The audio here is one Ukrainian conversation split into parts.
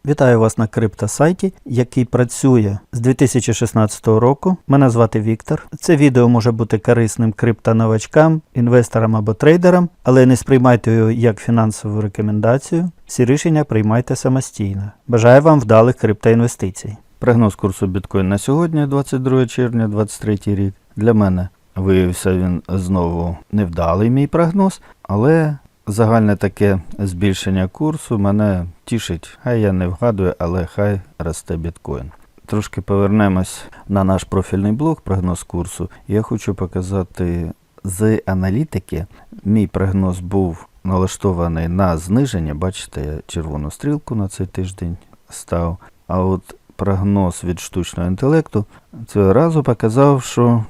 Вітаю вас на криптосайті, який працює з 2016 року. Мене звати Віктор. Це відео може бути корисним криптоновачкам, інвесторам або трейдерам, але не сприймайте його як фінансову рекомендацію. Всі рішення приймайте самостійно. Бажаю вам вдалих криптоінвестицій. Прогноз курсу біткоін на сьогодні, 22 червня 2023 рік. Для мене виявився він знову невдалий мій прогноз, але загальне таке збільшення курсу мене тішить. Хай я не вгадую, але хай росте біткоін. Трошки повернемось на наш профільний блог прогноз курсу. Я хочу показати з аналітики. Мій прогноз був налаштований на зниження. Бачите, я червону стрілку на цей тиждень став. А от прогноз від штучного інтелекту цього разу показав, що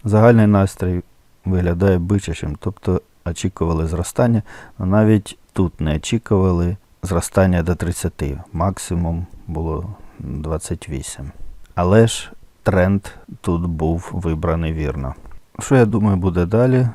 загальний настрій виглядає бичачим. Тобто очікували зростання, але навіть тут не очікували зростання до 30. Максимум було 28. Але ж тренд тут був вибраний вірно. Що я думаю буде далі?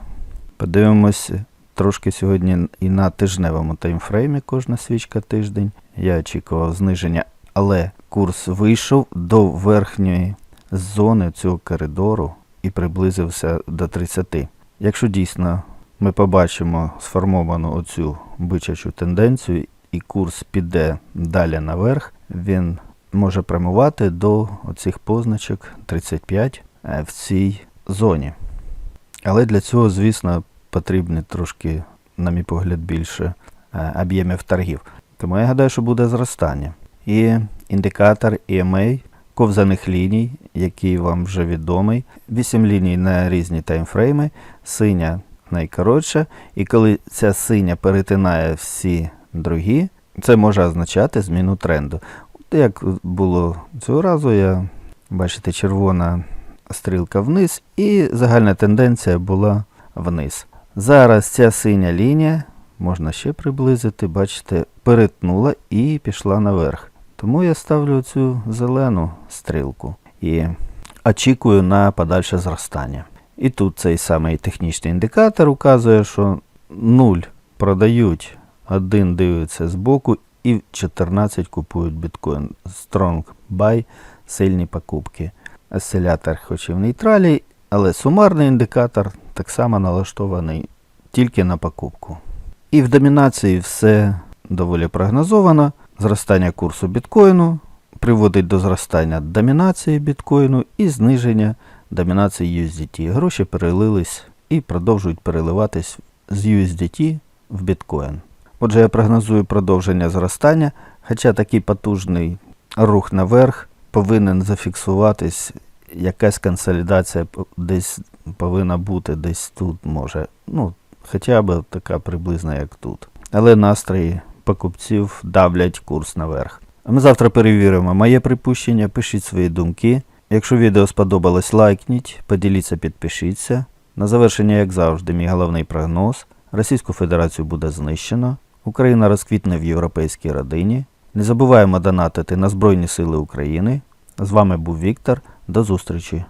Подивимось трошки сьогодні і на тижневому таймфреймі, кожна свічка тиждень. Я очікував зниження, але курс вийшов до верхньої зони цього коридору і приблизився до 30. Якщо дійсно ми побачимо сформовану оцю бичачу тенденцію і курс піде далі наверх, він може прямувати до оцих позначок 35 в цій зоні. Але для цього, звісно, потрібно трошки, на мій погляд, більше об'ємів торгів. Тому я гадаю, що буде зростання. І індикатор EMA ковзаних ліній, який вам вже відомий. 8 ліній на різні таймфрейми, синя найкоротша, і коли ця синя перетинає всі другі, це може означати зміну тренду. От як було цього разу, бачите, червона стрілка вниз і загальна тенденція була вниз. Зараз ця синя лінія, можна ще приблизити, бачите, перетнула і пішла наверх. Тому я ставлю цю зелену стрілку і очікую на подальше зростання. І тут цей самий технічний індикатор указує, що 0 продають, 1 дивиться збоку і 14 купують біткоін. Strong buy, сильні покупки. Осцилятор хоч і в нейтралі, але сумарний індикатор так само налаштований тільки на покупку. І в домінації все доволі прогнозовано. Зростання курсу біткоїну приводить до зростання домінації біткоїну і зниження домінації USDT. Гроші перелились і продовжують переливатись з USDT в біткоін. Отже, я прогнозую продовження зростання, хоча такий потужний рух наверх повинен зафіксуватись, якась консолідація десь повинна бути, десь тут може, хоча б така приблизна, як тут. Але настрої покупців давлять курс наверх. А ми завтра перевіримо моє припущення, пишіть свої думки. Якщо відео сподобалось, лайкніть, поділіться, підпишіться. На завершення, як завжди, мій головний прогноз. Російську Федерацію буде знищено. Україна розквітне в європейській родині. Не забуваємо донатити на Збройні Сили України. З вами був Віктор. До зустрічі.